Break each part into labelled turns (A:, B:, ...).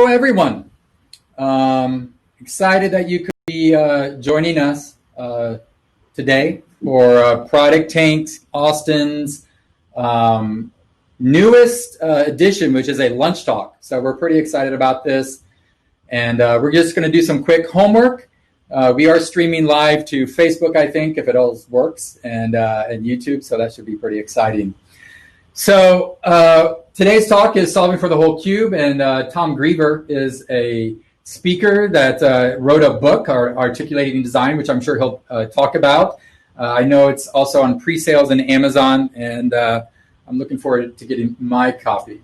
A: Hello, everyone. Excited that you could be joining us today for ProductTank Austin's newest edition, which is a lunch talk. So we're pretty excited about this. And we're just going to do some quick homework. We are streaming live to Facebook, I think, if it all works, and YouTube. So that should be pretty exciting. So today's talk is Solving for the Whole Cube, and Tom Griever is a speaker that wrote a book, Articulating Design, which I'm sure he'll talk about. I know it's also on pre-sales in Amazon, and I'm looking forward to getting my copy.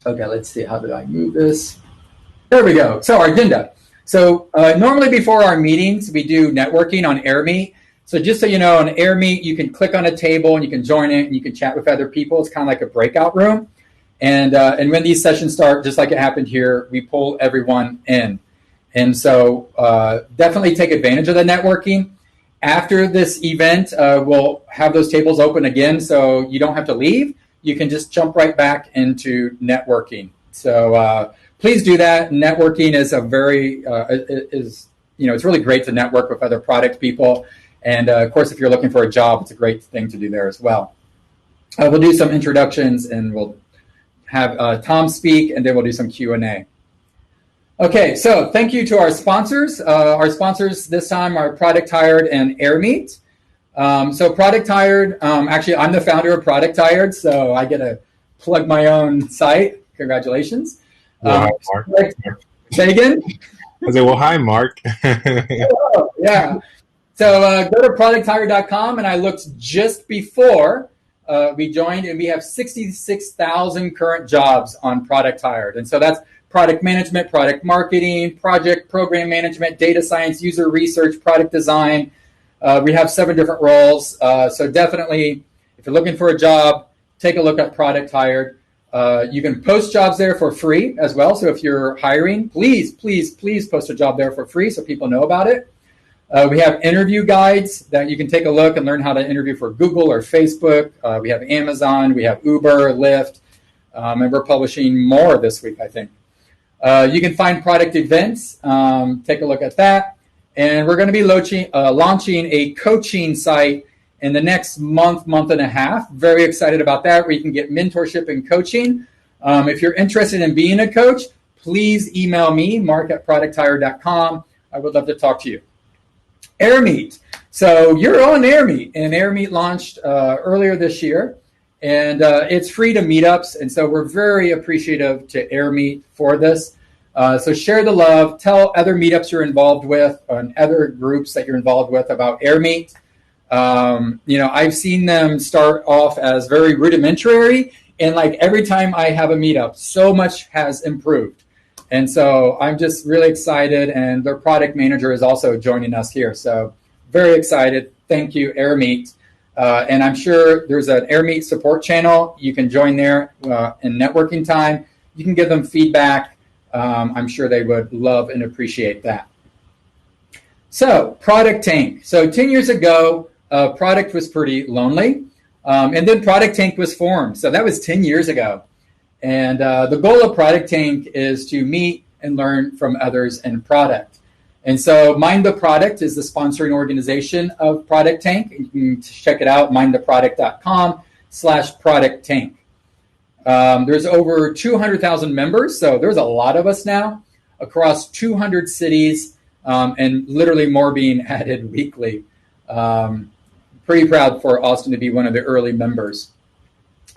A: Okay, let's see. How did I move this? There we go. So our agenda. So normally before our meetings, we do networking on AirMeet. So just so you know, on AirMeet, you can click on a table and you can join it and you can chat with other people. It's kind of like a breakout room. And when these sessions start, just like it happened here, we pull everyone in. And so definitely take advantage of the networking. After this event, we'll have those tables open again, so you don't have to leave. You can just jump right back into networking. So please do that. Networking is it's really great to network with other product people. And of course, if you're looking for a job, it's a great thing to do there as well. We'll do some introductions and we'll have Tom speak, and then we'll do some Q&A. Okay, so thank you to our sponsors. Our sponsors this time are ProductTired and AirMeet. So ProductTired, actually, I'm the founder of ProductTired, so I get to plug my own site. Congratulations.
B: Well, hi, Mark.
A: Say again?
B: I said, well, hi, Mark.
A: Oh, yeah. So go to ProductTired.com, and I looked just before we joined, and we have 66,000 current jobs on ProductTired. And so that's product management, product marketing, project program management, data science, user research, product design. We have 7 different roles. So definitely, if you're looking for a job, take a look at ProductTired. You can post jobs there for free as well. So if you're hiring, please post a job there for free so people know about it. We have interview guides that you can take a look and learn how to interview for Google or Facebook. We have Amazon, we have Uber, Lyft, and we're publishing more this week, I think. You can find product events. Take a look at that. And we're going to be launching a coaching site in the next month and a half. Very excited about that, where you can get mentorship and coaching. If you're interested in being a coach, please email me, mark@producttired.com. I would love to talk to you. AirMeet. So you're on AirMeet, and AirMeet launched earlier this year, and it's free to meetups, and so we're very appreciative to AirMeet for this. So share the love, tell other meetups you're involved with and other groups that you're involved with about AirMeet. I've seen them start off as very rudimentary, and like every time I have a meetup, so much has improved. And so I'm just really excited, and their product manager is also joining us here. So very excited. Thank you, AirMeet. And I'm sure there's an AirMeet support channel. You can join there in networking time. You can give them feedback. I'm sure they would love and appreciate that. So ProductTank. So 10 years ago, Product was pretty lonely. And then ProductTank was formed. So that was 10 years ago. And the goal of ProductTank is to meet and learn from others in product. And so Mind the Product is the sponsoring organization of ProductTank. You can check it out, mindtheproduct.com/ProductTank. There's over 200,000 members, so there's a lot of us now across 200 cities, and literally more being added weekly. Pretty proud for Austin to be one of the early members.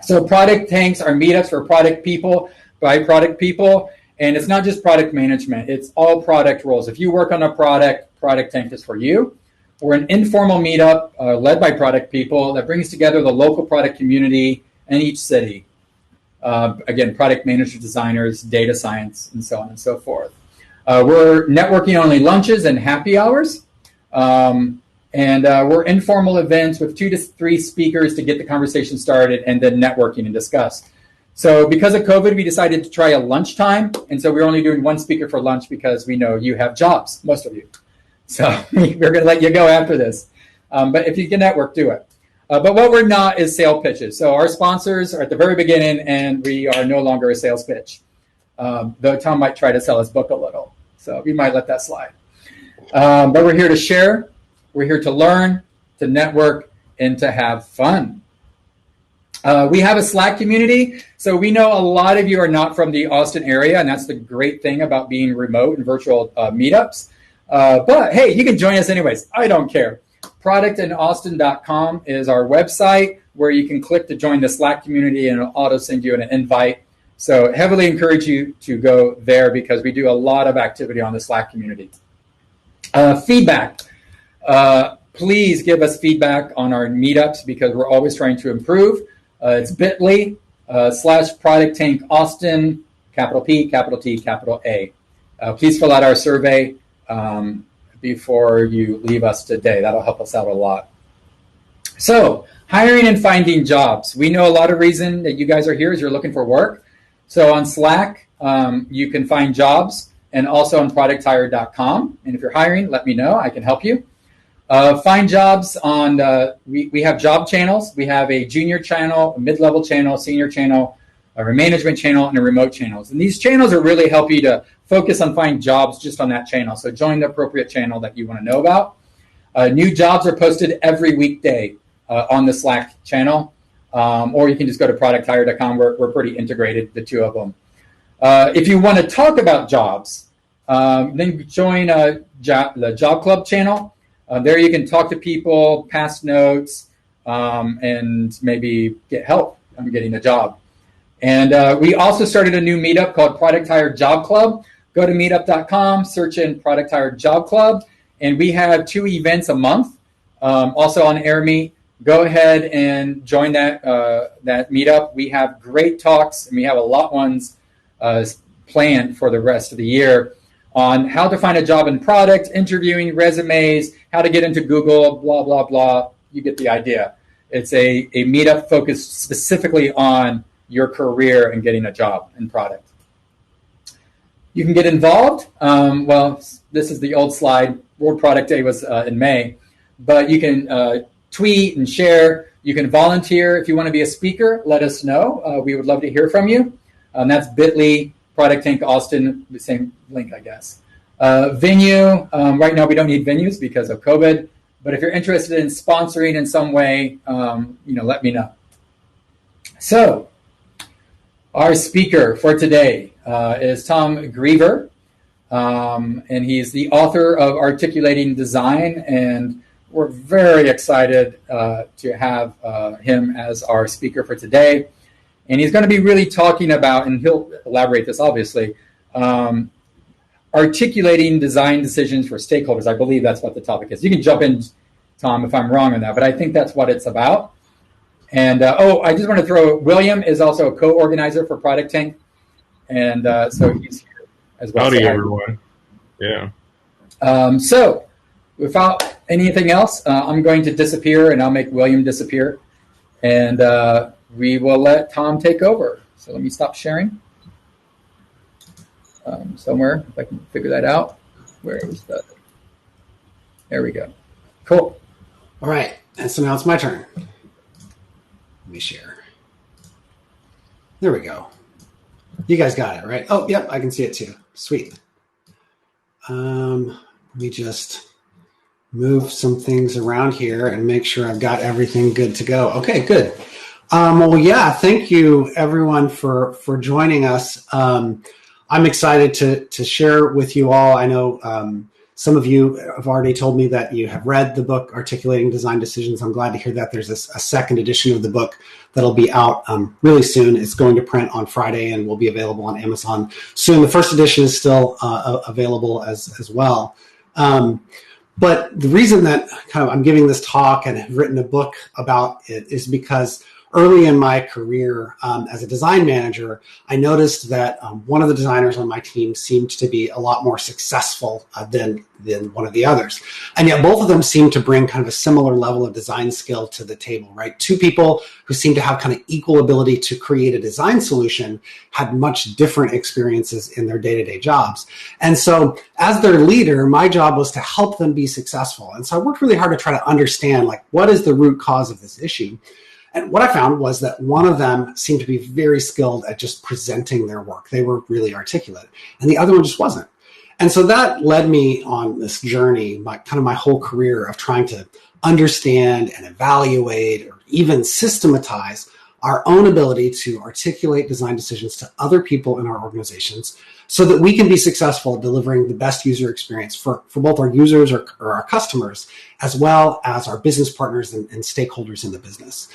A: So ProductTanks are meetups for product people, by product people, and it's not just product management, it's all product roles. If you work on a product, ProductTank is for you. We're an informal meetup led by product people that brings together the local product community in each city. Again, product managers, designers, data science, and so on and so forth. We're networking only lunches and happy hours. And we're informal events with 2 to 3 speakers to get the conversation started, and then networking and discuss. So because of COVID, we decided to try a lunchtime. And so we're only doing 1 speaker for lunch because we know you have jobs, most of you. So we're going to let you go after this. But if you can network, do it. But what we're not is sales pitches. So our sponsors are at the very beginning, and we are no longer a sales pitch. though Tom might try to sell his book a little. So we might let that slide. But we're here to share. We're here to learn, to network, and to have fun. We have a Slack community. So we know a lot of you are not from the Austin area, and that's the great thing about being remote and virtual meetups. But hey, you can join us anyways. I don't care. ProductInAustin.com is our website where you can click to join the Slack community, and it'll auto send you an invite. So heavily encourage you to go there because we do a lot of activity on the Slack community. Feedback. Please give us feedback on our meetups because we're always trying to improve. It's bit.ly /ProductTank Austin, capital P, capital T, capital A. Please fill out our survey before you leave us today. That'll help us out a lot. So, hiring and finding jobs. We know a lot of reason that you guys are here is you're looking for work. So on Slack, you can find jobs, and also on ProductHire.com. And if you're hiring, let me know. I can help you. Find jobs on, we have job channels. We have a junior channel, a mid-level channel, senior channel, a management channel, and a remote channels. And these channels will really help you to focus on finding jobs just on that channel. So join the appropriate channel that you want to know about. New jobs are posted every weekday on the Slack channel. Or you can just go to ProductHire.com. We're pretty integrated, the two of them. If you want to talk about jobs, then join the Job Club channel. There you can talk to people, pass notes, and maybe get help on getting a job. And we also started a new meetup called Product Hire Job Club. Go to meetup.com, search in Product Hire Job Club, and we have 2 events a month, also on AirMeet. Go ahead and join that meetup. We have great talks, and we have a lot ones planned for the rest of the year on how to find a job in product, interviewing, resumes, how to get into Google, blah, blah, blah. You get the idea. It's a meetup focused specifically on your career and getting a job in product. You can get involved. Well, this is the old slide. World Product Day was in May. But you can tweet and share. You can volunteer. If you want to be a speaker, let us know. We would love to hear from you. That's bit.ly, ProductTank Austin, the same link, I guess. Venue, right now we don't need venues because of COVID. But if you're interested in sponsoring in some way, let me know. So, our speaker for today is Tom Griever, and he's the author of Articulating Design, and we're very excited to have him as our speaker for today. And he's going to be really talking about, and he'll elaborate this obviously, articulating design decisions for stakeholders. I believe that's what the topic is. You can jump in, Tom, if I'm wrong on that, but I think that's what it's about. And, I just want to throw, William is also a co-organizer for ProductTank. And so he's here as well.
B: Howdy, everyone. Yeah.
A: So without anything else, I'm going to disappear, and I'll make William disappear. And we will let Tom take over. So let me stop sharing. Somewhere, if I can figure that out. Where is that? There we go. Cool.
C: All right. And so now it's my turn. Let me share. There we go. You guys got it, right? Oh, yep, I can see it too. Sweet. Let me just move some things around here and make sure I've got everything good to go. Okay, good. Well, yeah, thank you everyone for joining us. I'm excited to share with you all. I know some of you have already told me that you have read the book, Articulating Design Decisions. I'm glad to hear that. There's a second edition of the book that'll be out really soon. It's going to print on Friday and will be available on Amazon soon. The first edition is still available as well. But the reason that I'm giving this talk and have written a book about it is because early in my career as a design manager, I noticed that one of the designers on my team seemed to be a lot more successful than one of the others. And yet both of them seemed to bring kind of a similar level of design skill to the table, right? Two people who seemed to have kind of equal ability to create a design solution had much different experiences in their day-to-day jobs. And so as their leader, my job was to help them be successful. And so I worked really hard to try to understand, what is the root cause of this issue? And what I found was that one of them seemed to be very skilled at just presenting their work. They were really articulate, and the other one just wasn't. And so that led me on this journey, my whole career of trying to understand and evaluate or even systematize our own ability to articulate design decisions to other people in our organizations so that we can be successful at delivering the best user experience for both our users or our customers, as well as our business partners and stakeholders in the business.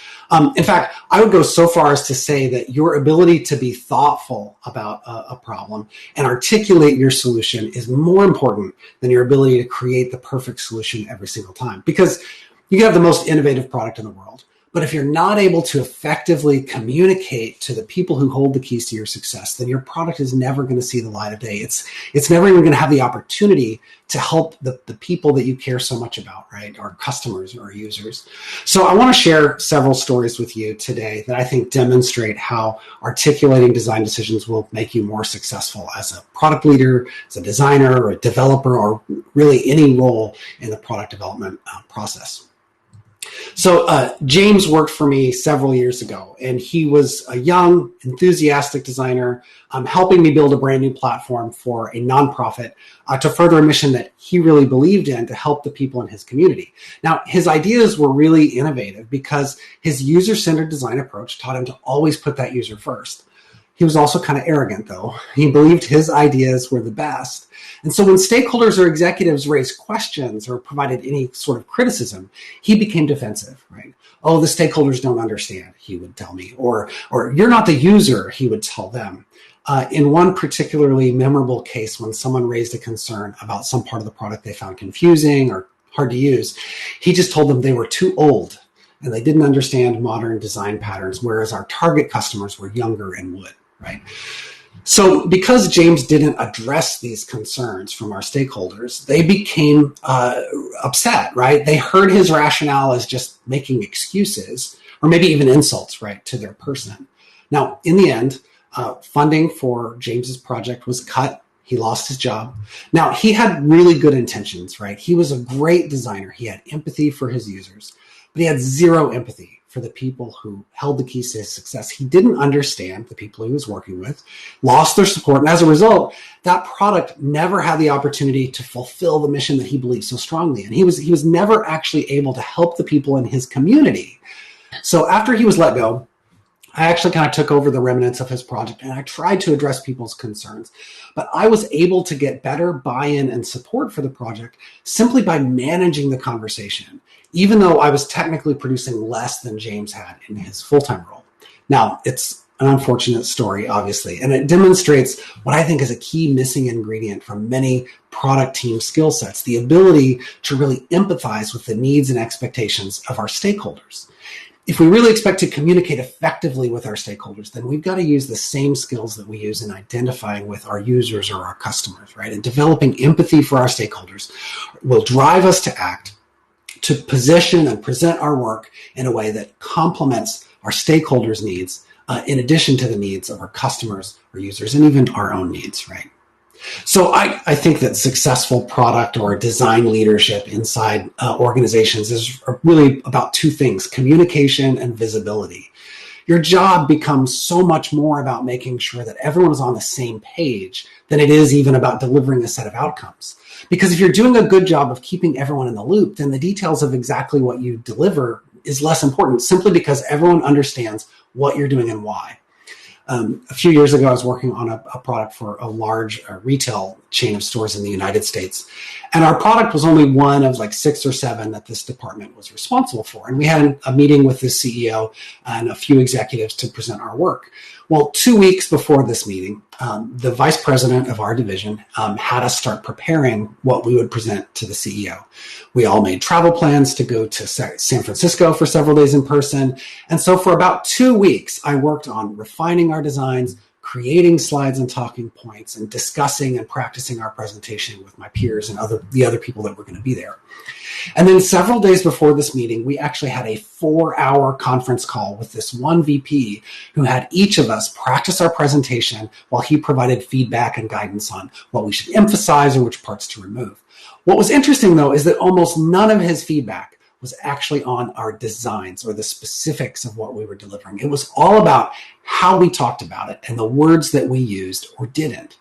C: In fact, I would go so far as to say that your ability to be thoughtful about a problem and articulate your solution is more important than your ability to create the perfect solution every single time. Because you can have the most innovative product in the world, but if you're not able to effectively communicate to the people who hold the keys to your success, then your product is never going to see the light of day. It's never even going to have the opportunity to help the people that you care so much about, right? Our customers or our users. So I want to share several stories with you today that I think demonstrate how articulating design decisions will make you more successful as a product leader, as a designer, or a developer, or really any role in the product development process. So James worked for me several years ago, and he was a young, enthusiastic designer helping me build a brand new platform for a nonprofit to further a mission that he really believed in to help the people in his community. Now, his ideas were really innovative because his user-centered design approach taught him to always put that user first. He was also kind of arrogant, though. He believed his ideas were the best. And so when stakeholders or executives raised questions or provided any sort of criticism, he became defensive, right? Oh, the stakeholders don't understand, he would tell me. Or you're not the user, he would tell them. In one particularly memorable case, when someone raised a concern about some part of the product they found confusing or hard to use, he just told them they were too old and they didn't understand modern design patterns, whereas our target customers were younger and would, right? So because James didn't address these concerns from our stakeholders, they became upset, right? They heard his rationale as just making excuses or maybe even insults, right, to their person. Now, in the end, funding for James's project was cut. He lost his job. Now, he had really good intentions, right? He was a great designer. He had empathy for his users, but he had zero empathy for the people who held the keys to his success. He didn't understand the people he was working with, lost their support, and as a result, that product never had the opportunity to fulfill the mission that he believed so strongly in. He was never actually able to help the people in his community. So after he was let go, I actually kind of took over the remnants of his project and I tried to address people's concerns, but I was able to get better buy-in and support for the project simply by managing the conversation, even though I was technically producing less than James had in his full-time role. Now, it's an unfortunate story, obviously, and it demonstrates what I think is a key missing ingredient from many product team skill sets, the ability to really empathize with the needs and expectations of our stakeholders. If we really expect to communicate effectively with our stakeholders, then we've got to use the same skills that we use in identifying with our users or our customers, right? And developing empathy for our stakeholders will drive us to act, to position and present our work in a way that complements our stakeholders' needs, in addition to the needs of our customers, our users, and even our own needs, right? So I think that successful product or design leadership inside organizations is really about two things: communication and visibility. Your job becomes so much more about making sure that everyone is on the same page than it is even about delivering a set of outcomes. Because if you're doing a good job of keeping everyone in the loop, then the details of exactly what you deliver is less important, simply because everyone understands what you're doing and why. A few years ago, I was working on a product for a large retail chain of stores in the United States. And our product was only one of like 6 or 7 that this department was responsible for. And we had a meeting with the CEO and a few executives to present our work. Well, 2 weeks before this meeting, the vice president of our division had us start preparing what we would present to the CEO. We all made travel plans to go to San Francisco for several days in person. And so for about 2 weeks, I worked on refining our designs, creating slides and talking points, and discussing and practicing our presentation with my peers and the other people that were going to be there. And then several days before this meeting, we actually had a 4-hour conference call with this one VP who had each of us practice our presentation while he provided feedback and guidance on what we should emphasize or which parts to remove. What was interesting, though, is that almost none of his feedback was actually on our designs or the specifics of what we were delivering. It was all about how we talked about it and the words that we used or didn't.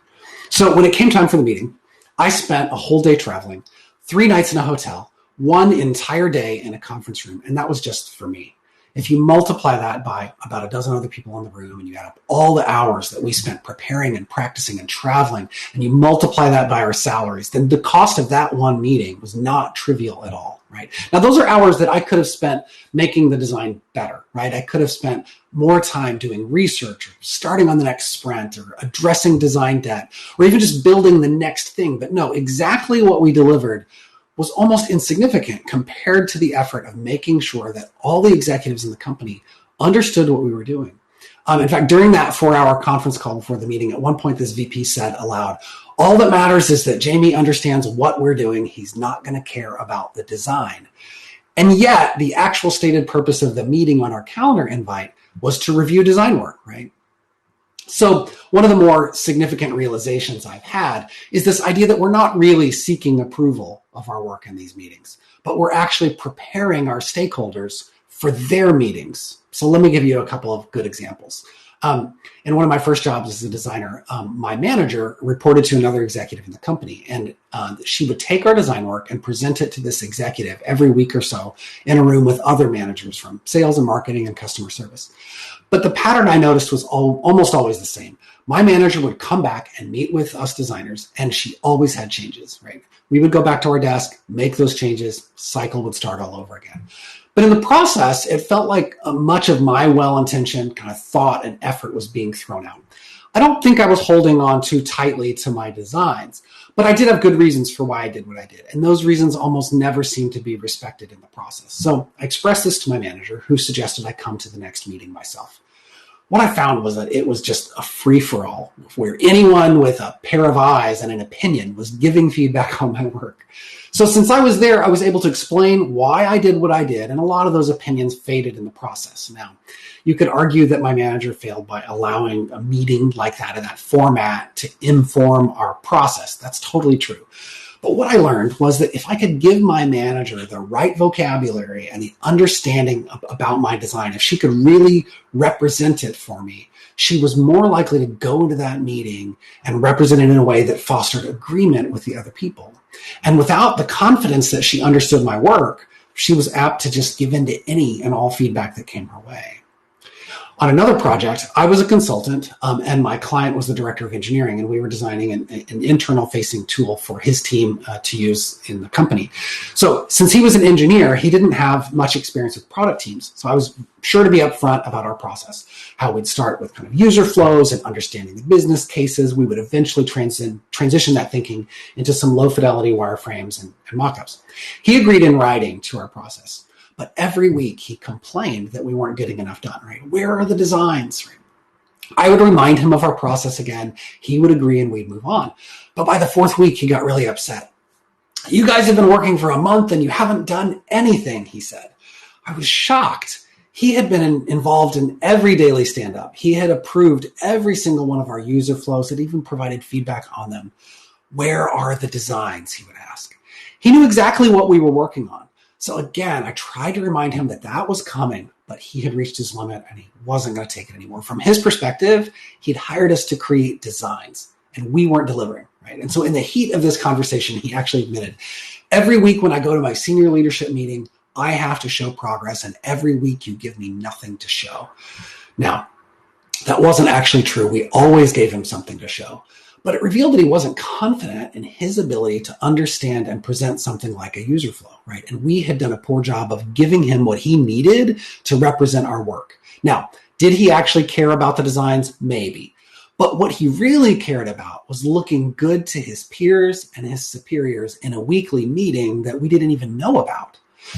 C: So when it came time for the meeting, I spent a whole day traveling, 3 nights in a hotel, 1 entire day in a conference room, and that was just for me. If you multiply that by about a dozen other people in the room and you add up all the hours that we spent preparing and practicing and traveling, and you multiply that by our salaries, then the cost of that one meeting was not trivial at all, right? Now, those are hours that I could have spent making the design better, right? I could have spent more time doing research or starting on the next sprint or addressing design debt or even just building the next thing. But no, exactly what we delivered was almost insignificant compared to the effort of making sure that all the executives in the company understood what we were doing. In fact, during that 4-hour conference call before the meeting, at one point this VP said aloud, "All that matters is that Jamie understands what we're doing. He's not going to care about the design." And yet the actual stated purpose of the meeting on our calendar invite was to review design work, right? So one of the more significant realizations I've had is this idea that we're not really seeking approval of our work in these meetings, but we're actually preparing our stakeholders for their meetings. So let me give you a couple of good examples. In one of my first jobs as a designer, my manager reported to another executive in the company, and she would take our design work and present it to this executive every week or so in a room with other managers from sales and marketing and customer service. But the pattern I noticed was almost always the same. My manager would come back and meet with us designers, and she always had changes, right? We would go back to our desk, make those changes, cycle would start all over again. But in the process, it felt like much of my well-intentioned kind of thought and effort was being thrown out. I don't think I was holding on too tightly to my designs, but I did have good reasons for why I did what I did. And those reasons almost never seemed to be respected in the process. So I expressed this to my manager, who suggested I come to the next meeting myself. What I found was that it was just a free-for-all where anyone with a pair of eyes and an opinion was giving feedback on my work. So since I was there, I was able to explain why I did what I did, and a lot of those opinions faded in the process. Now, you could argue that my manager failed by allowing a meeting like that in that format to inform our process. That's totally true. But what I learned was that if I could give my manager the right vocabulary and the understanding about my design, if she could really represent it for me, she was more likely to go into that meeting and represent it in a way that fostered agreement with the other people. And without the confidence that she understood my work, she was apt to just give in to any and all feedback that came her way. On another project, I was a consultant, and my client was the director of engineering, and we were designing an internal-facing tool for his team to use in the company. So since he was an engineer, he didn't have much experience with product teams. So I was sure to be upfront about our process, how we'd start with kind of user flows and understanding the business cases. We would eventually transition that thinking into some low-fidelity wireframes and mock-ups. He agreed in writing to our process. But every week he complained that we weren't getting enough done, right? Where are the designs? Right? I would remind him of our process again. He would agree and we'd move on. But by the 4th week, he got really upset. "You guys have been working for a month and you haven't done anything," he said. I was shocked. He had been involved in every daily stand-up. He had approved every single one of our user flows, had even provided feedback on them. "Where are the designs?" he would ask. He knew exactly what we were working on. So again, I tried to remind him that that was coming, but he had reached his limit and he wasn't going to take it anymore. From his perspective, he'd hired us to create designs and we weren't delivering, right? And so in the heat of this conversation, he actually admitted, "Every week when I go to my senior leadership meeting, I have to show progress, and every week you give me nothing to show." Now, that wasn't actually true. We always gave him something to show. But it revealed that he wasn't confident in his ability to understand and present something like a user flow, right? And we had done a poor job of giving him what he needed to represent our work. Now, did he actually care about the designs? Maybe. But what he really cared about was looking good to his peers and his superiors in a weekly meeting that we didn't even know about.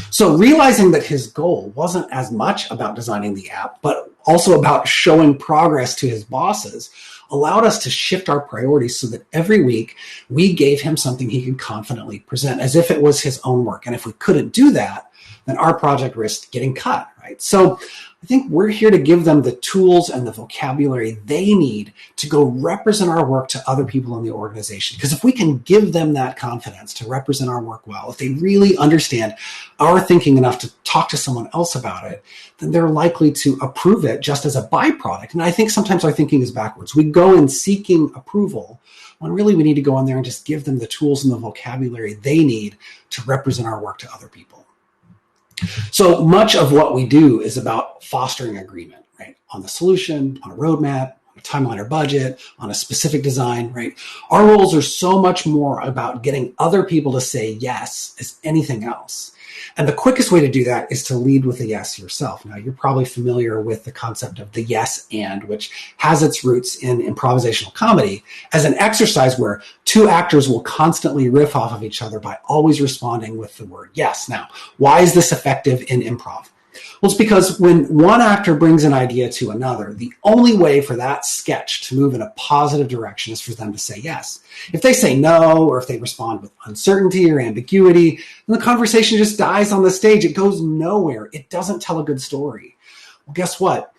C: So realizing that his goal wasn't as much about designing the app, but also about showing progress to his bosses, allowed us to shift our priorities so that every week we gave him something he could confidently present as if it was his own work. And if we couldn't do that, then our project risked getting cut, right? So I think we're here to give them the tools and the vocabulary they need to go represent our work to other people in the organization. Because if we can give them that confidence to represent our work well, if they really understand our thinking enough to talk to someone else about it, then they're likely to approve it just as a byproduct. And I think sometimes our thinking is backwards. We go in seeking approval when really we need to go in there and just give them the tools and the vocabulary they need to represent our work to other people. So much of what we do is about fostering agreement, right? On the solution, on a roadmap, on a timeline or budget, on a specific design, right? Our roles are so much more about getting other people to say yes as anything else. And the quickest way to do that is to lead with a yes yourself. Now, you're probably familiar with the concept of the yes and, which has its roots in improvisational comedy as an exercise where two actors will constantly riff off of each other by always responding with the word yes. Now, why is this effective in improv? Well, it's because when one actor brings an idea to another, the only way for that sketch to move in a positive direction is for them to say yes. If they say no, or if they respond with uncertainty or ambiguity, then the conversation just dies on the stage. It goes nowhere. It doesn't tell a good story. Well, guess what?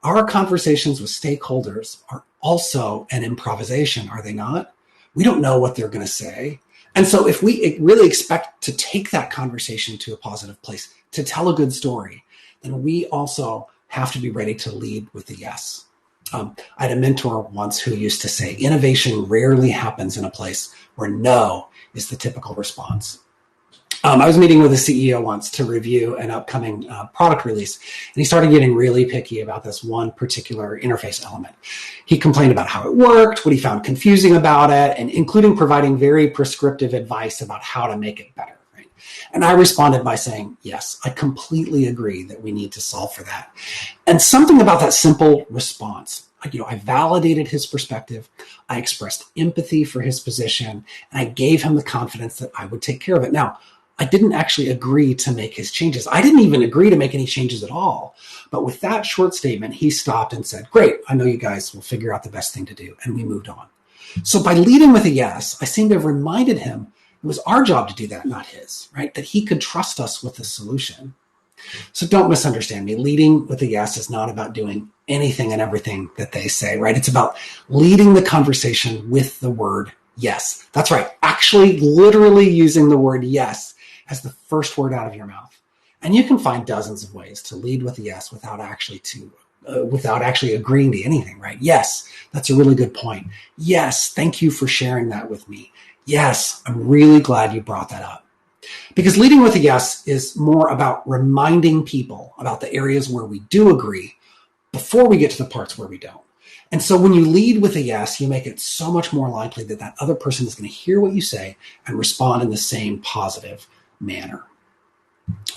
C: Our conversations with stakeholders are also an improvisation, are they not? We don't know what they're going to say. And so if we really expect to take that conversation to a positive place, to tell a good story, then we also have to be ready to lead with a yes. I had a mentor once who used to say, innovation rarely happens in a place where no is the typical response. I was meeting with a CEO once to review an upcoming product release, and he started getting really picky about this one particular interface element. He complained about how it worked, what he found confusing about it, and including providing very prescriptive advice about how to make it better. Right? And I responded by saying, yes, I completely agree that we need to solve for that. And something about that simple response, I validated his perspective, I expressed empathy for his position, and I gave him the confidence that I would take care of it. Now, I didn't actually agree to make his changes. I didn't even agree to make any changes at all. But with that short statement, he stopped and said, great, I know you guys will figure out the best thing to do. And we moved on. So by leading with a yes, I seem to have reminded him it was our job to do that, not his, right? That he could trust us with the solution. So don't misunderstand me. Leading with a yes is not about doing anything and everything that they say, right? It's about leading the conversation with the word yes. That's right. Actually, literally using the word yes as the first word out of your mouth. And you can find dozens of ways to lead with a yes without actually agreeing to anything, right? Yes, that's a really good point. Yes, thank you for sharing that with me. Yes, I'm really glad you brought that up. Because leading with a yes is more about reminding people about the areas where we do agree before we get to the parts where we don't. And so when you lead with a yes, you make it so much more likely that that other person is going to hear what you say and respond in the same positive manner.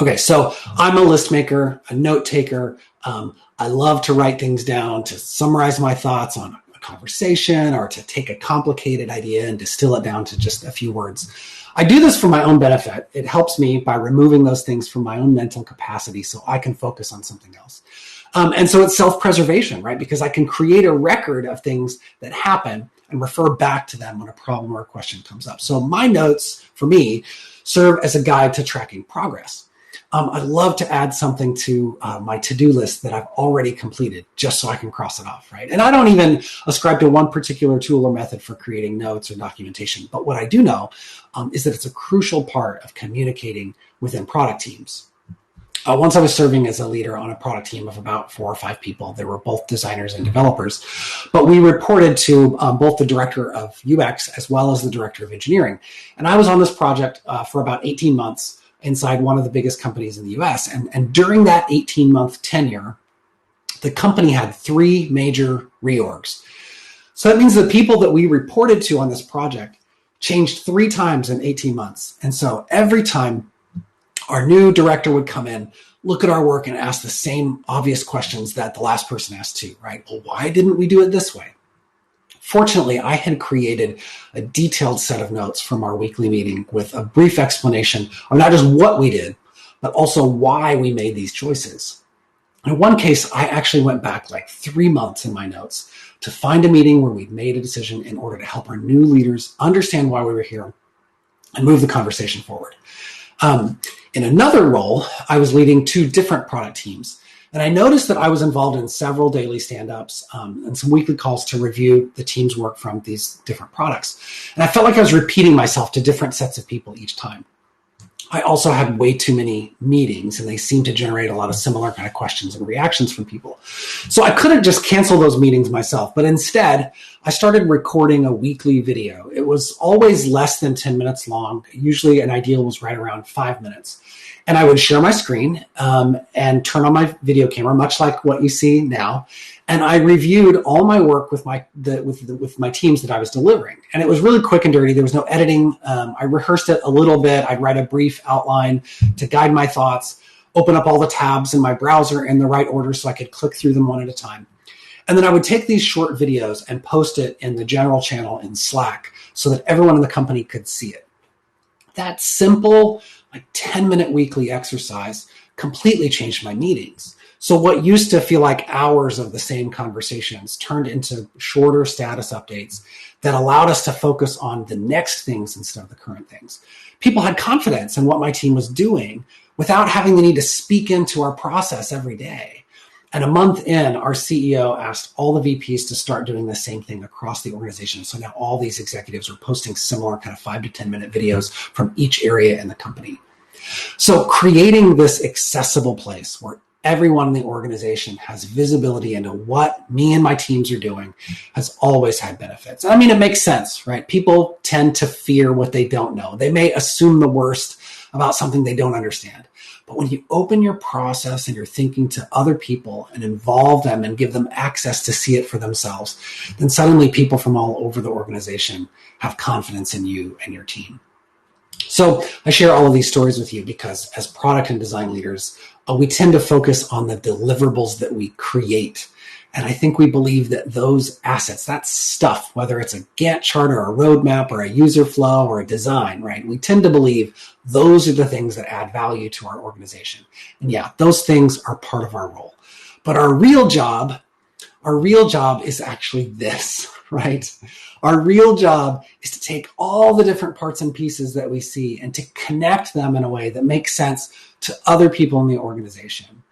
C: Okay, so I'm a list maker, a note taker. I love to write things down, to summarize my thoughts on a conversation, or to take a complicated idea and distill it down to just a few words. I do this for my own benefit. It helps me by removing those things from my own mental capacity so I can focus on something else. And so it's self-preservation, right? Because I can create a record of things that happen and refer back to them when a problem or a question comes up. So my notes, for me, serve as a guide to tracking progress. I'd love to add something to my to-do list that I've already completed just so I can cross it off, right? And I don't even ascribe to one particular tool or method for creating notes or documentation. But what I do know is that it's a crucial part of communicating within product teams. Once I was serving as a leader on a product team of about 4 or 5 people. They were both designers and developers, but we reported to both the director of UX as well as the director of engineering. And I was on this project for about 18 months inside one of the biggest companies in the US. And during that 18-month tenure, the company had 3 major reorgs. So that means the people that we reported to on this project changed 3 times in 18 months. And so every time our new director would come in, look at our work and ask the same obvious questions that the last person asked too, right? Well, why didn't we do it this way? Fortunately, I had created a detailed set of notes from our weekly meeting with a brief explanation of not just what we did, but also why we made these choices. In one case, I actually went back like 3 months in my notes to find a meeting where we'd made a decision in order to help our new leaders understand why we were here and move the conversation forward. In another role, I was leading 2 different product teams. And I noticed that I was involved in several daily stand-ups and some weekly calls to review the team's work from these different products. And I felt like I was repeating myself to different sets of people each time. I also had way too many meetings, and they seemed to generate a lot of similar kind of questions and reactions from people. So I couldn't just cancel those meetings myself, but instead I started recording a weekly video. It was always less than 10 minutes long. Usually an ideal was right around 5 minutes. And I would share my screen and turn on my video camera, much like what you see now. And I reviewed all my work with my teams that I was delivering. And it was really quick and dirty. There was no editing. I rehearsed it a little bit. I'd write a brief outline to guide my thoughts, open up all the tabs in my browser in the right order so I could click through them one at a time. And then I would take these short videos and post it in the general channel in Slack so that everyone in the company could see it. That simple, like 10-minute weekly exercise completely changed my meetings. So what used to feel like hours of the same conversations turned into shorter status updates that allowed us to focus on the next things instead of the current things. People had confidence in what my team was doing without having the need to speak into our process every day. And a month in, our CEO asked all the VPs to start doing the same thing across the organization. So now all these executives are posting similar kind of 5 to 10 minute videos from each area in the company. So creating this accessible place where everyone in the organization has visibility into what me and my teams are doing has always had benefits. I mean, it makes sense, right? People tend to fear what they don't know. They may assume the worst about something they don't understand. But when you open your process and your thinking to other people and involve them and give them access to see it for themselves, then suddenly people from all over the organization have confidence in you and your team. So I share all of these stories with you because as product and design leaders, we tend to focus on the deliverables that we create. And I think we believe that those assets, that stuff, whether it's a Gantt chart or a roadmap or a user flow or a design, right? We tend to believe those are the things that add value to our organization. And yeah, those things are part of our role. But our real job is actually this, right? Our real job is to take all the different parts and pieces that we see and to connect them in a way that makes sense to other people in the organization.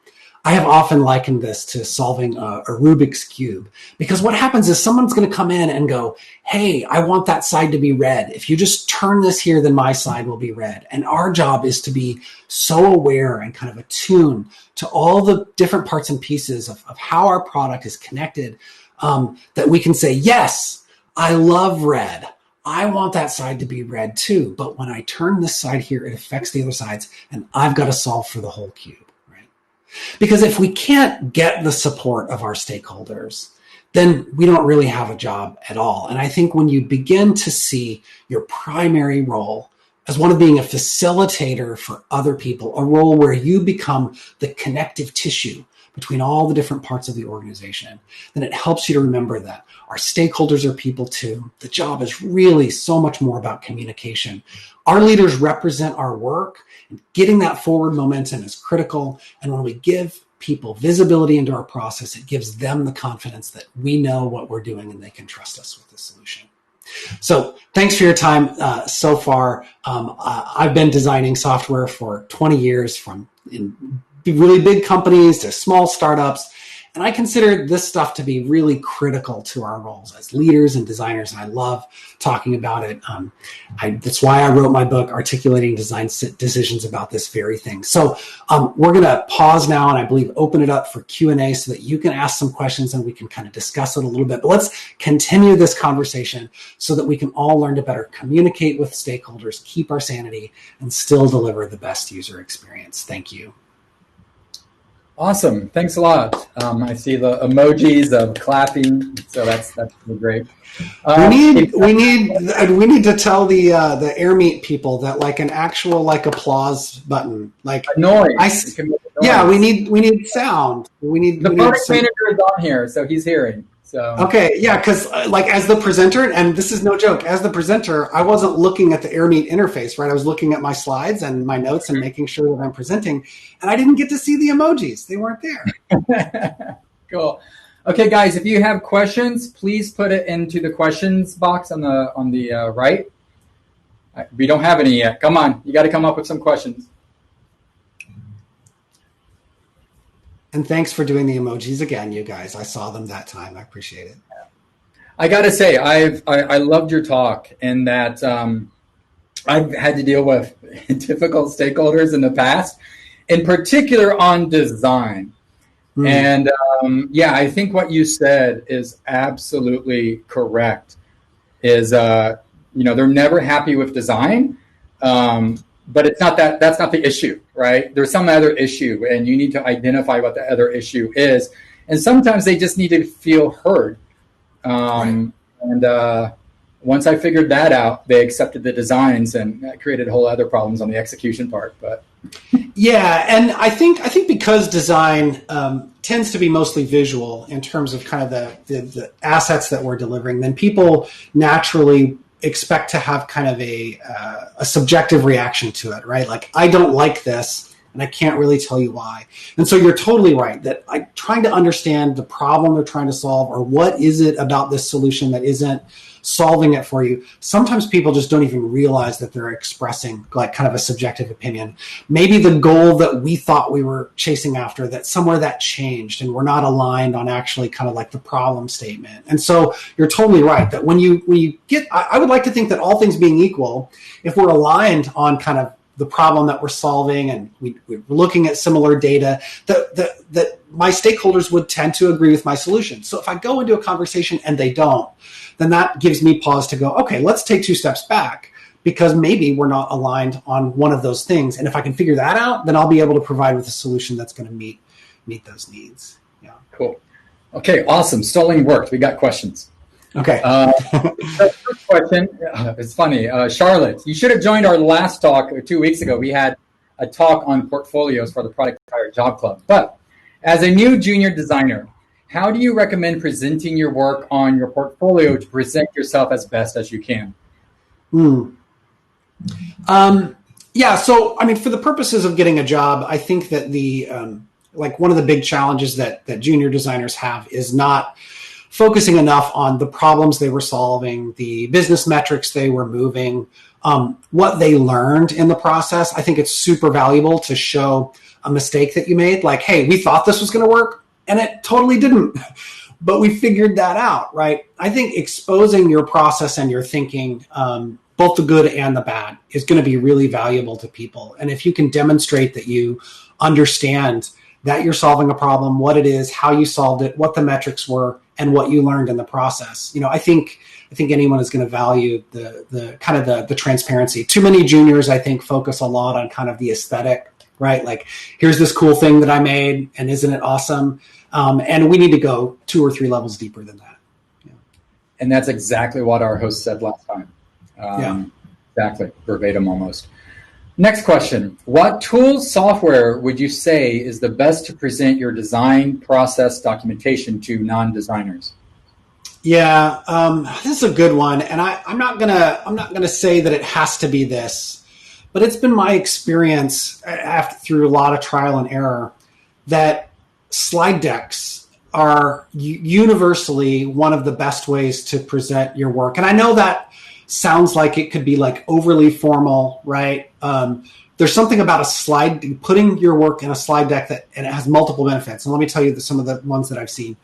C: I have often likened this to solving a Rubik's Cube, because what happens is someone's going to come in and go, hey, I want that side to be red. If you just turn this here, then my side will be red. And our job is to be so aware and kind of attuned to all the different parts and pieces of how our product is connected, that we can say, yes, I love red. I want that side to be red too. But when I turn this side here, it affects the other sides, and I've got to solve for the whole cube. Because if we can't get the support of our stakeholders, then we don't really have a job at all. And I think when you begin to see your primary role as one of being a facilitator for other people, a role where you become the connective tissue between all the different parts of the organization, then it helps you to remember that our stakeholders are people too. The job is really so much more about communication. Our leaders represent our work, and getting that forward momentum is critical. And when we give people visibility into our process, it gives them the confidence that we know what we're doing and they can trust us with the solution. So thanks for your time so far. I've been designing software for 20 years, from in really big companies to small startups. And I consider this stuff to be really critical to our roles as leaders and designers. And I love talking about it. That's why I wrote my book, Articulating Design Decisions, about this very thing. So we're going to pause now and I believe open it up for Q&A so that you can ask some questions and we can kind of discuss it a little bit. But let's continue this conversation so that we can all learn to better communicate with stakeholders, keep our sanity, and still deliver the best user experience. Thank you.
A: Awesome. Thanks a lot. I see the emojis of clapping, so that's really great.
C: We need to tell the AirMeet people that like an actual like applause button, like
A: a noise.
C: Yeah, we need sound.
A: The product manager is on here, so he's hearing. So
C: okay, yeah, because like as the presenter, and this is no joke, as the presenter, I wasn't looking at the AirMeet interface, right? I was looking at my slides and my notes and making sure that I'm presenting, and I didn't get to see the emojis; they weren't there.
A: Cool. Okay, guys, if you have questions, please put it into the questions box on the right. We don't have any yet. Come on, you got to come up with some questions.
C: And thanks for doing the emojis again, you guys. I saw them that time. I appreciate it.
A: I got to say, I loved your talk, and that I've had to deal with difficult stakeholders in the past, in particular on design. And yeah, I think what you said is absolutely correct. Is they're never happy with design, but it's not that's not the issue, right? There's some other issue, and you need to identify what the other issue is. And sometimes they just need to feel heard. Right. And once I figured that out, they accepted the designs, and that created whole other problems on the execution part. But
C: yeah, and I think because design tends to be mostly visual in terms of kind of the assets that we're delivering, then people naturally expect to have kind of a subjective reaction to it, right? Like, I don't like this, and I can't really tell you why. And so you're totally right that trying to understand the problem they're trying to solve, or what is it about this solution that isn't solving it for you. Sometimes people just don't even realize that they're expressing like kind of a subjective opinion. Maybe the goal that we thought we were chasing after, that somewhere that changed and we're not aligned on actually kind of like the problem statement. And so you're totally right that when you get, I would like to think that all things being equal, if we're aligned on kind of the problem that we're solving and we're looking at similar data, that my stakeholders would tend to agree with my solution. So if I go into a conversation and they don't, then that gives me pause to go, okay, let's take 2 steps back, because maybe we're not aligned on one of those things. And if I can figure that out, then I'll be able to provide with a solution that's going to meet those needs. Yeah.
A: Cool. Okay, awesome. Stalling worked. We got questions.
C: Okay.
A: First question, it's funny. Charlotte, you should have joined our last talk 2 weeks ago. We had a talk on portfolios for the Product Hire Job Club. But as a new junior designer, how do you recommend presenting your work on your portfolio to present yourself as best as you can?
C: Yeah, so I mean, for the purposes of getting a job, I think that the one of the big challenges that junior designers have is not focusing enough on the problems they were solving, the business metrics they were moving, what they learned in the process. I think it's super valuable to show a mistake that you made, like, hey, we thought this was going to work, and it totally didn't, but we figured that out, right? I think exposing your process and your thinking, both the good and the bad, is going to be really valuable to people. And if you can demonstrate that you understand that you're solving a problem, what it is, how you solved it, what the metrics were, and what you learned in the process, I think anyone is going to value the kind of the transparency. Too many juniors, I think, focus a lot on kind of the aesthetic, right? Like, here's this cool thing that I made, and isn't it awesome? And we need to go 2 or 3 levels deeper than that. Yeah.
A: And that's exactly what our host said last time. Exactly, verbatim almost. Next question. What tools, software would you say is the best to present your design process documentation to non-designers?
C: Yeah, this is a good one. And I'm not gonna say that it has to be this, but it's been my experience through a lot of trial and error that slide decks are universally one of the best ways to present your work. And I know that sounds like it could be like overly formal, right? There's something about putting your work in a slide deck and it has multiple benefits. And let me tell you some of the ones that I've seen.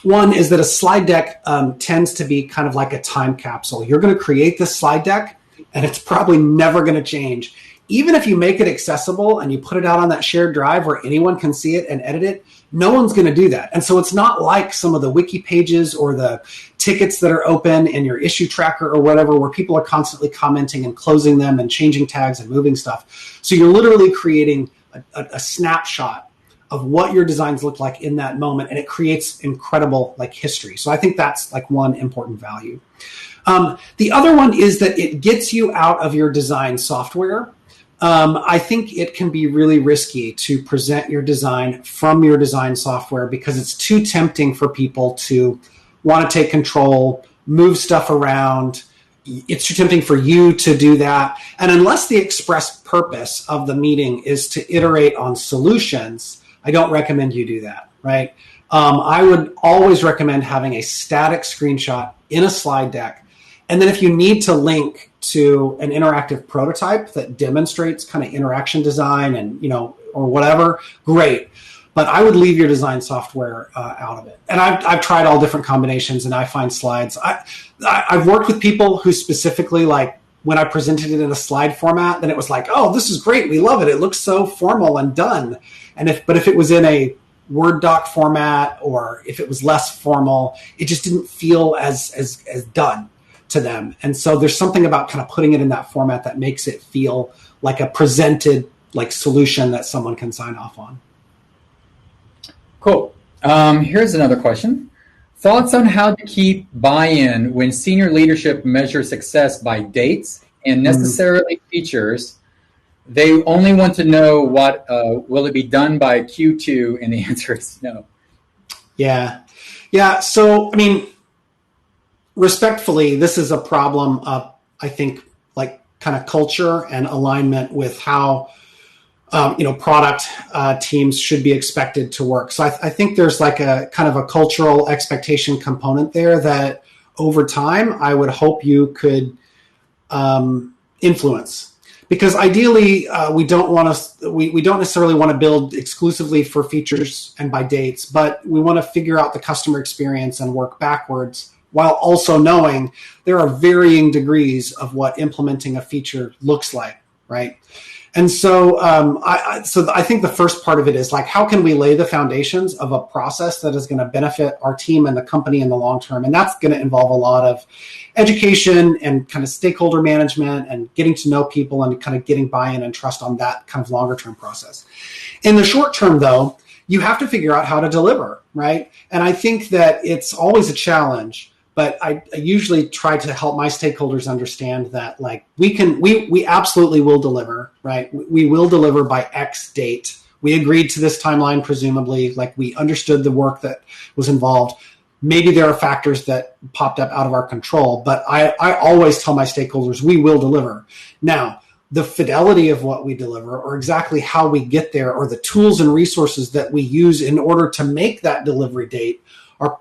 C: One is that a slide deck tends to be kind of like a time capsule. You're going to create this slide deck, and it's probably never going to change. Even if you make it accessible and you put it out on that shared drive where anyone can see it and edit it, no one's going to do that. And so it's not like some of the wiki pages or the tickets that are open in your issue tracker or whatever, where people are constantly commenting and closing them and changing tags and moving stuff. So you're literally creating a snapshot of what your designs look like in that moment, and it creates incredible history. So I think that's one important value. The other one is that it gets you out of your design software. I think it can be really risky to present your design from your design software because it's too tempting for people to want to take control, move stuff around. It's too tempting for you to do that. And unless the express purpose of the meeting is to iterate on solutions, I don't recommend you do that, right? I would always recommend having a static screenshot in a slide deck. And then if you need to link to an interactive prototype that demonstrates kind of interaction design and, or whatever, great. but I would leave your design software out of it. And I've tried all different combinations, and I find slides. I've worked with people who specifically, like, when I presented it in a slide format, then it was like, oh, this is great. We love it. It looks so formal and done. But if it was in a Word doc format, or if it was less formal, it just didn't feel as done to them. And so there's something about kind of putting it in that format that makes it feel like a presented like solution that someone can sign off on.
A: Cool. Here's another question. Thoughts on how to keep buy-in when senior leadership measures success by dates and necessarily features? They only want to know what will it be done by Q2, and the answer is no.
C: Yeah. So, I mean, respectfully, this is a problem of, I think, like kind of culture and alignment with how product teams should be expected to work. So I think there's like a kind of a cultural expectation component there that over time I would hope you could influence. Because ideally, we don't necessarily want to build exclusively for features and by dates, but we want to figure out the customer experience and work backwards, while also knowing there are varying degrees of what implementing a feature looks like, right? And so, I think the first part of it is like, how can we lay the foundations of a process that is going to benefit our team and the company in the long term? And that's going to involve a lot of education and kind of stakeholder management and getting to know people and kind of getting buy-in and trust on that kind of longer term process. In the short term, though, you have to figure out how to deliver, right? And I think that it's always a challenge. But I usually try to help my stakeholders understand that, like, we absolutely will deliver, right? We will deliver by X date. We agreed to this timeline, presumably, like we understood the work that was involved. Maybe there are factors that popped up out of our control, but I always tell my stakeholders we will deliver. Now, the fidelity of what we deliver, or exactly how we get there, or the tools and resources that we use in order to make that delivery date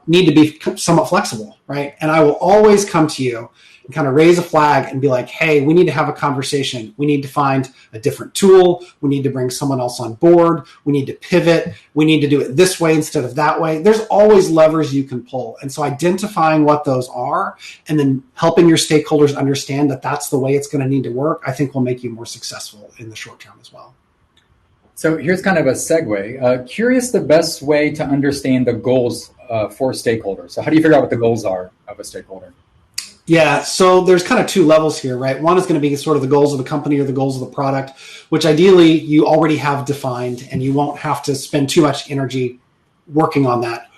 C: need to be somewhat flexible, right? And I will always come to you and kind of raise a flag and be like, hey, we need to have a conversation. We need to find a different tool. We need to bring someone else on board. We need to pivot. We need to do it this way instead of that way. There's always levers you can pull. And so identifying what those are and then helping your stakeholders understand that that's the way it's going to need to work, I think will make you more successful in the short term as well.
A: So here's kind of a segue. Curious the best way to understand the goals for stakeholders. So how do you figure out what the goals are of a stakeholder?
C: Yeah, so there's kind of two levels here, right? One is going to be sort of the goals of the company or the goals of the product, which ideally you already have defined and you won't have to spend too much energy working on that.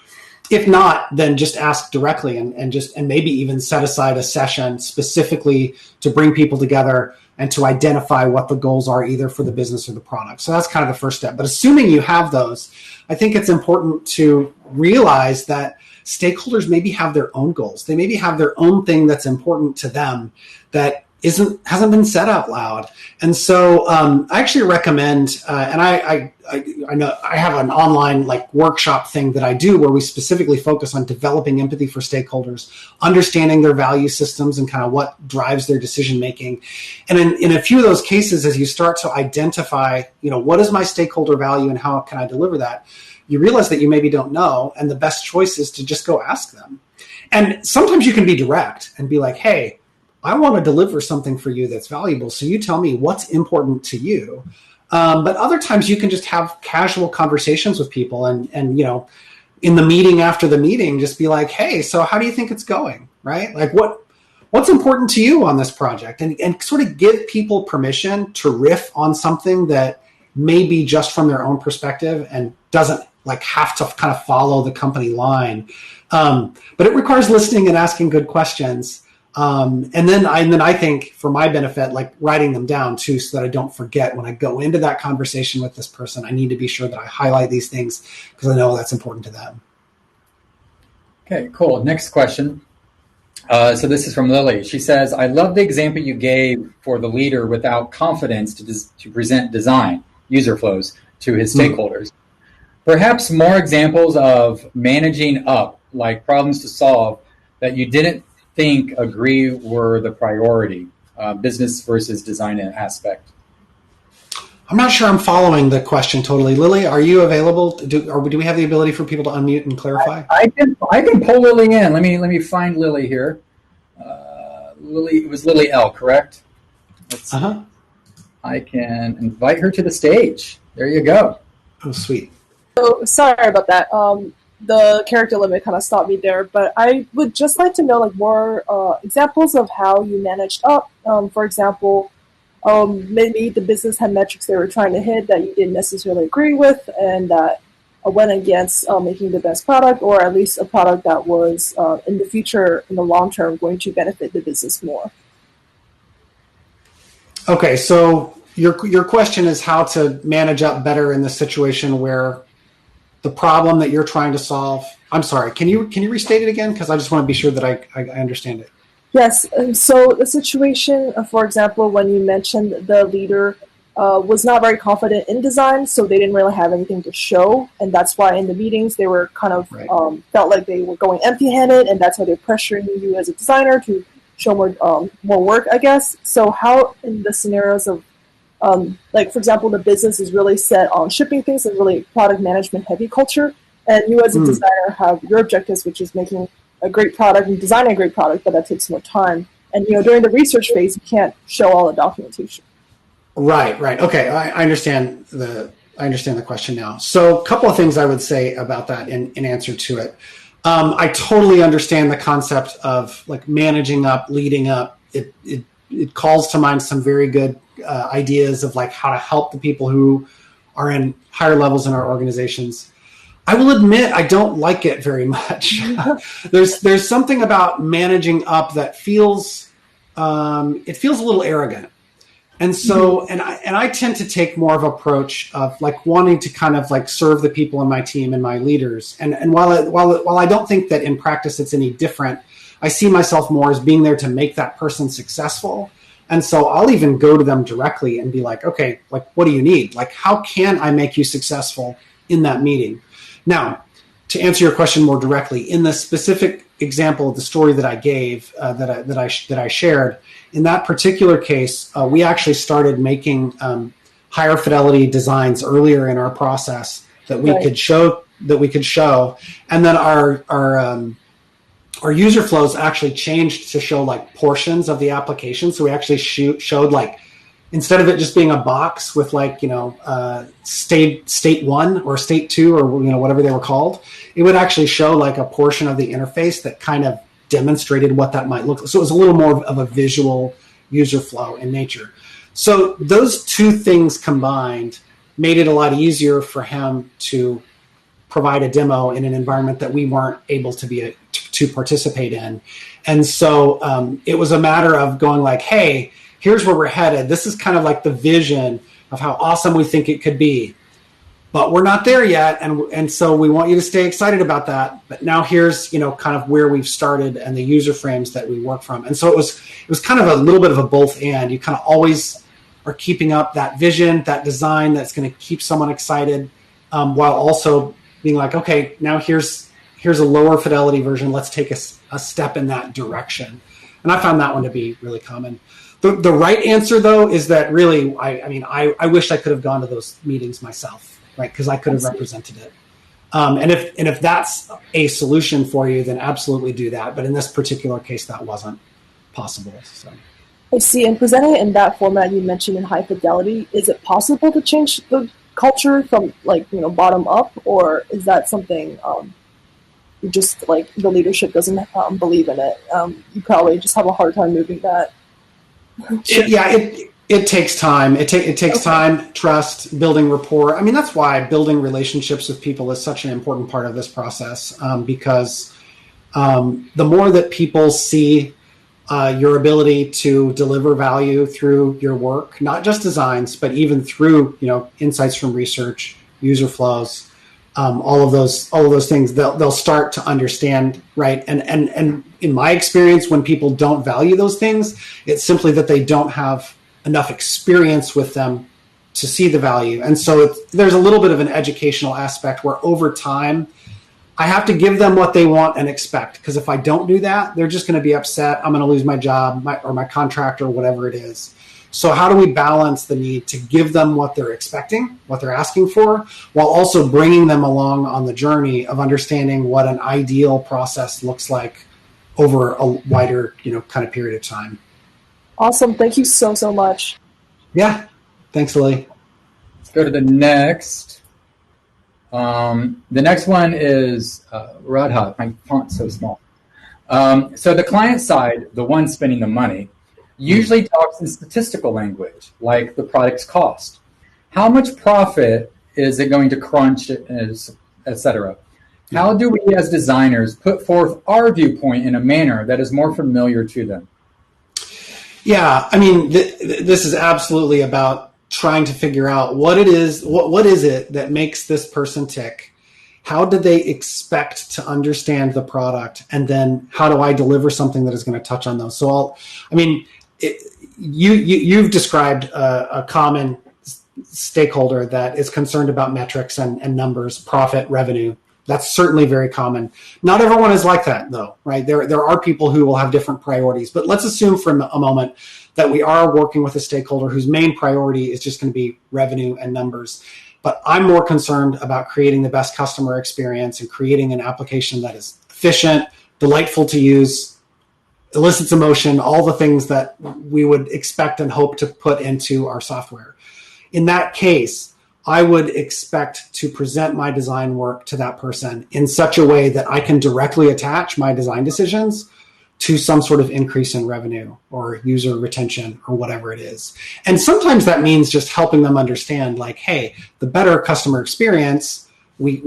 C: If not, then just ask directly and maybe even set aside a session specifically to bring people together and to identify what the goals are either for the business or the product. So that's kind of the first step. But assuming you have those, I think it's important to realize that stakeholders maybe have their own goals. They maybe have their own thing that's important to them that hasn't been said out loud. And so I actually recommend, and I know I have an online like workshop thing that I do where we specifically focus on developing empathy for stakeholders, understanding their value systems and kind of what drives their decision making. And in a few of those cases, as you start to identify, what is my stakeholder value and how can I deliver that, you realize that you maybe don't know. And the best choice is to just go ask them. And sometimes you can be direct and be like, hey, I want to deliver something for you that's valuable. So you tell me what's important to you. But other times you can just have casual conversations with people and in the meeting after the meeting, just be like, hey, so how do you think it's going? Right? Like what's important to you on this project? And sort of give people permission to riff on something that may be just from their own perspective and doesn't like have to kind of follow the company line. But it requires listening and asking good questions. And then I think for my benefit, like writing them down too, so that I don't forget when I go into that conversation with this person, I need to be sure that I highlight these things because I know that's important to them.
A: Okay, cool. Next question. So this is from Lily. She says, I love the example you gave for the leader without confidence to present design, user flows to his stakeholders. Perhaps more examples of managing up, like problems to solve that you didn't agree were the priority, business versus design aspect?
C: I'm not sure I'm following the question totally. Lily, are you available? Do we have the ability for people to unmute and clarify?
A: I can pull Lily in. Let me find Lily here. Lily, it was Lily L, correct? Let's see.
C: Uh-huh.
A: I can invite her to the stage. There you go.
C: Oh, sweet.
D: So sorry about that. The character limit kind of stopped me there, but I would just like to know like more examples of how you managed up. For example, maybe the business had metrics they were trying to hit that you didn't necessarily agree with, and that went against making the best product, or at least a product that was in the future, in the long term, going to benefit the business more.
C: Okay, so your question is how to manage up better in the situation where the problem that you're trying to solve. I'm sorry. Can you restate it again? Because I just want to be sure that I understand it.
D: Yes. So the situation, for example, when you mentioned the leader was not very confident in design, so they didn't really have anything to show, and that's why in the meetings they were kind of felt like they were going empty-handed, and that's why they're pressuring you as a designer to show more work, I guess. So how in the scenarios of like, for example, the business is really set on shipping things and really product management heavy culture, and you as a designer have your objectives, which is making a great product and designing a great product, but that takes more time. And during the research phase, you can't show all the documentation.
C: Right. Okay, I understand the question now. So a couple of things I would say about that in answer to it. I totally understand the concept of like managing up, leading up. It calls to mind some very good ideas of like how to help the people who are in higher levels in our organizations. I will admit I don't like it very much. There's something about managing up that feels it feels a little arrogant. And so, and I tend to take more of an approach of like wanting to kind of like serve the people in my team and my leaders. And while I don't think that in practice it's any different, I see myself more as being there to make that person successful. And so I'll even go to them directly and be like, okay, like, what do you need? Like, how can I make you successful in that meeting? Now, to answer your question more directly, in the specific example of the story that I gave, that I shared, in that particular case, we actually started making higher fidelity designs earlier in our process that we could show. And then our user flows actually changed to show like portions of the application. So we actually showed like, instead of it just being a box with like, state 1 or state 2 or, whatever they were called, it would actually show like a portion of the interface that kind of demonstrated what that might look like. So it was a little more of a visual user flow in nature. So those two things combined made it a lot easier for him to provide a demo in an environment that we weren't able to participate in. And so it was a matter of going like, hey, here's where we're headed. This is kind of like the vision of how awesome we think it could be. But we're not there yet, and so we want you to stay excited about that. But now here's, kind of where we've started and the user frames that we work from. And so it was kind of a little bit of a both and. You kind of always are keeping up that vision, that design that's going to keep someone excited, while also being like, okay, now here's a lower fidelity version. Let's take a step in that direction. And I found that one to be really common. The right answer, though, is that really, I wish I could have gone to those meetings myself. Right, because I could have represented it, and if that's a solution for you, then absolutely do that. But in this particular case, that wasn't possible. So
D: I see. And presenting it in that format you mentioned in high fidelity, is it possible to change the culture from bottom up, or is that something just like the leadership doesn't believe in it? You probably just have a hard time moving that.
C: It takes time. It takes time, trust, building rapport. I mean, that's why building relationships with people is such an important part of this process, because the more that people see your ability to deliver value through your work, not just designs, but even through insights from research, user flows, all of those things, they'll start to understand, right? And in my experience, when people don't value those things, it's simply that they don't have enough experience with them to see the value. And so there's a little bit of an educational aspect where over time, I have to give them what they want and expect, because if I don't do that, they're just going to be upset. I'm going to lose my job or my contract or whatever it is. So how do we balance the need to give them what they're expecting, what they're asking for, while also bringing them along on the journey of understanding what an ideal process looks like over a wider, kind of period of time?
D: Awesome. Thank you so, so much.
C: Yeah. Thanks, Lily.
A: Let's go to the next. The next one is Radha. My font's so small. So the client side, the one spending the money, usually talks in statistical language, like the product's cost. How much profit is it going to crunch, etc.? How do we as designers put forth our viewpoint in a manner that is more familiar to them?
C: Yeah, I mean, this is absolutely about trying to figure out what it is, what is it that makes this person tick? How did they expect to understand the product? And then how do I deliver something that is going to touch on those? So you've described a common stakeholder that is concerned about metrics and numbers, profit, revenue. That's certainly very common. Not everyone is like that, though, right? There are people who will have different priorities. But let's assume for a moment that we are working with a stakeholder whose main priority is just going to be revenue and numbers. But I'm more concerned about creating the best customer experience and creating an application that is efficient, delightful to use, elicits emotion, all the things that we would expect and hope to put into our software. In that case, I would expect to present my design work to that person in such a way that I can directly attach my design decisions to some sort of increase in revenue or user retention or whatever it is. And sometimes that means just helping them understand, like, hey, the better customer experience we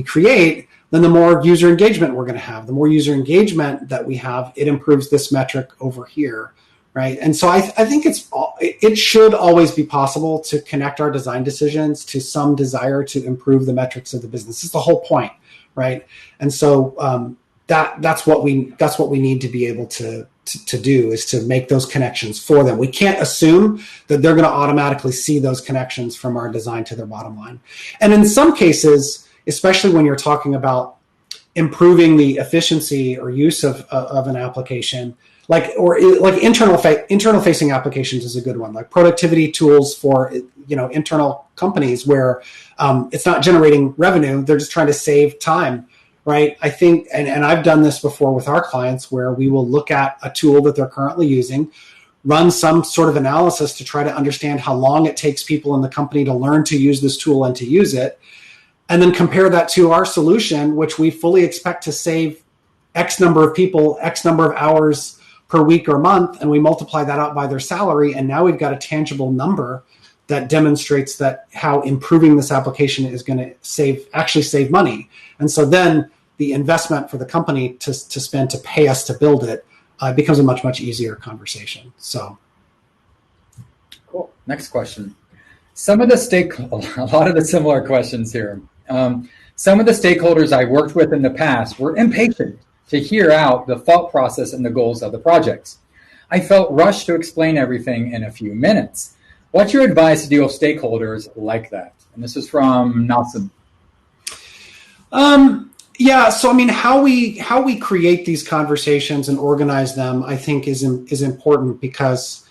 C: create, then the more user engagement we're going to have. The more user engagement that we have, it improves this metric over here. Right. And so I think it should always be possible to connect our design decisions to some desire to improve the metrics of the business. It's the whole point. Right. And so that's what we need to be able to do, is to make those connections for them. We can't assume that they're going to automatically see those connections from our design to their bottom line. And in some cases, especially when you're talking about improving the efficiency or use of an application, like internal facing applications is a good one, like productivity tools for internal companies where it's not generating revenue, they're just trying to save time, right? I think, and I've done this before with our clients, where we will look at a tool that they're currently using, run some sort of analysis to try to understand how long it takes people in the company to learn to use this tool and to use it, and then compare that to our solution, which we fully expect to save X number of people, X number of hours per week or month, and we multiply that out by their salary, and now we've got a tangible number that demonstrates that how improving this application is going to actually save money. And so then the investment for the company to spend to pay us to build it becomes a much, much easier conversation. So,
A: cool. Next question. A lot of the similar questions here. Some of the stakeholders I worked with in the past were impatient to hear out the thought process and the goals of the projects. I felt rushed to explain everything in a few minutes. What's your advice to deal with stakeholders like that? And this is from Nassim.
C: Yeah, so I mean, how we create these conversations and organize them, I think is important, because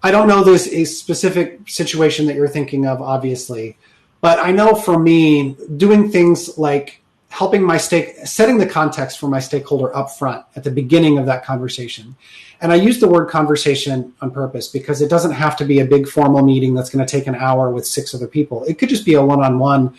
C: I don't know there's a specific situation that you're thinking of, obviously, but I know for me, doing things like helping setting the context for my stakeholder up front at the beginning of that conversation. And I use the word conversation on purpose because it doesn't have to be a big formal meeting that's going to take an hour with 6 other people. It could just be a one-on-one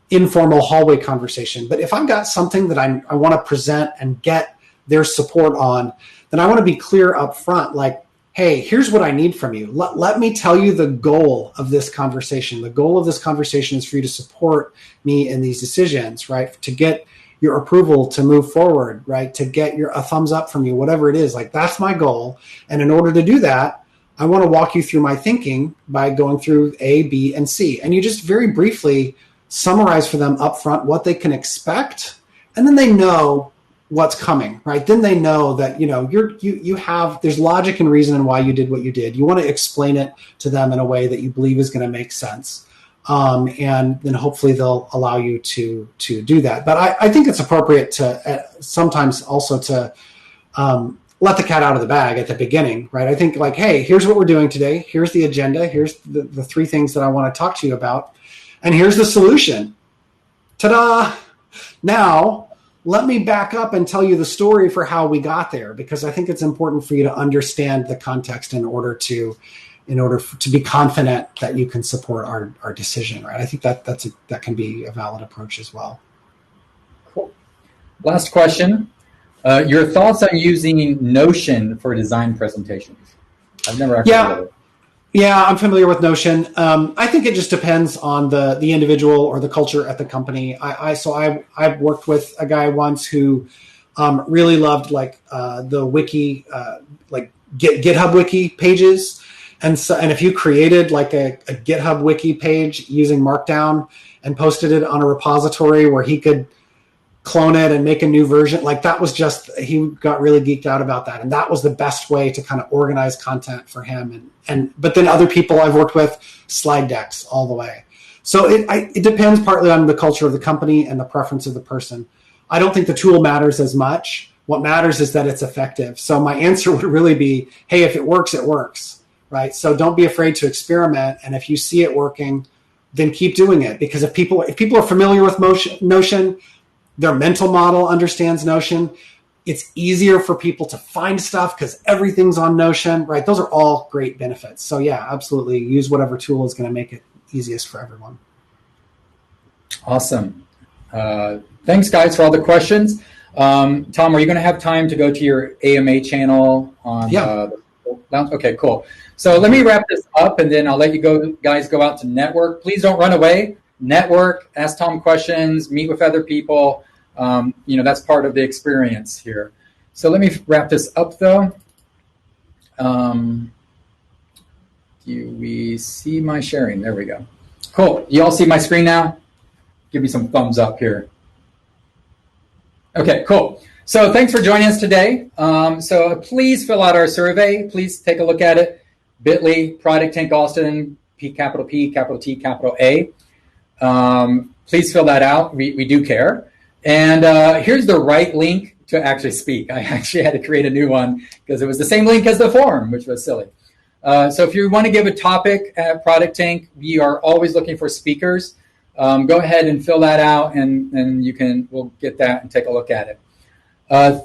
C: informal hallway conversation. But if I've got something that I want to present and get their support on, then I want to be clear up front, like, hey, here's what I need from you. Let me tell you the goal of this conversation. The goal of this conversation is for you to support me in these decisions, right? To get your approval to move forward, right? To get a thumbs up from you, whatever it is. Like, that's my goal. And in order to do that, I want to walk you through my thinking by going through A, B, and C. And you just very briefly summarize for them up front what they can expect, and then they know what's coming, right? Then they know that, there's logic and reason in why you did what you did. You want to explain it to them in a way that you believe is going to make sense. and then hopefully they'll allow you to do that. But I think it's appropriate to sometimes also to let the cat out of the bag at the beginning, right? I think like, hey, here's what we're doing today. Here's the agenda. Here's the 3 things that I want to talk to you about. And here's the solution. Ta-da! Now, let me back up and tell you the story for how we got there, because I think it's important for you to understand the context in order to be confident that you can support our decision, right? I think that can be a valid approach as well.
A: Cool. Last question. Your thoughts on using Notion for design presentations? I've never actually heard of it.
C: Yeah, I'm familiar with Notion. I think it just depends on the individual or the culture at the company. I've worked with a guy once who really loved like the wiki, like GitHub wiki pages, and if you created like a GitHub wiki page using Markdown and posted it on a repository where he could clone it and make a new version, like that was just, he got really geeked out about that, and that was the best way to kind of organize content for him. But then other people I've worked with, slide decks all the way. So it depends partly on the culture of the company and the preference of the person. I don't think the tool matters as much. What matters is that it's effective. So my answer would really be, hey, if it works, it works, right? So don't be afraid to experiment, and if you see it working, then keep doing it. Because if people are familiar with Notion, their mental model understands Notion, it's easier for people to find stuff because everything's on Notion, right? Those are all great benefits. So yeah, absolutely. Use whatever tool is going to make it easiest for everyone.
A: Awesome. Thanks, guys, for all the questions. Tom, are you going to have time to go to your AMA channel on?
C: Yeah.
A: Okay, cool. So let me wrap this up, and then I'll let you guys go out to network. Please don't run away. Network, ask Tom questions, meet with other people. That's part of the experience here. So let me wrap this up, though. Do we see my sharing? There we go. Cool. You all see my screen now? Give me some thumbs up here. Okay, cool. So thanks for joining us today. So please fill out our survey. Please take a look at it. bit.ly, ProductTank Austin, P, capital T, capital A. Please fill that out. We do care. And here's the right link to actually speak. I actually had to create a new one because it was the same link as the form, which was silly. So if you want to give a topic at ProductTank, we are always looking for speakers. Go ahead and fill that out, and we'll get that and take a look at it.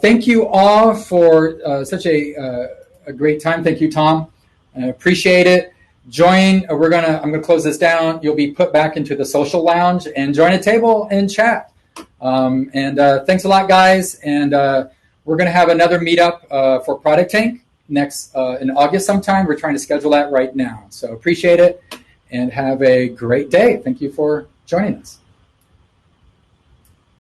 A: Thank you all for such a great time. Thank you, Tom. I appreciate it. Join. I'm gonna close this down. You'll be put back into the social lounge and join a table and chat. Thanks a lot, guys. And we're gonna have another meetup for ProductTank next in August sometime. We're trying to schedule that right now. So appreciate it and have a great day. Thank you for joining us.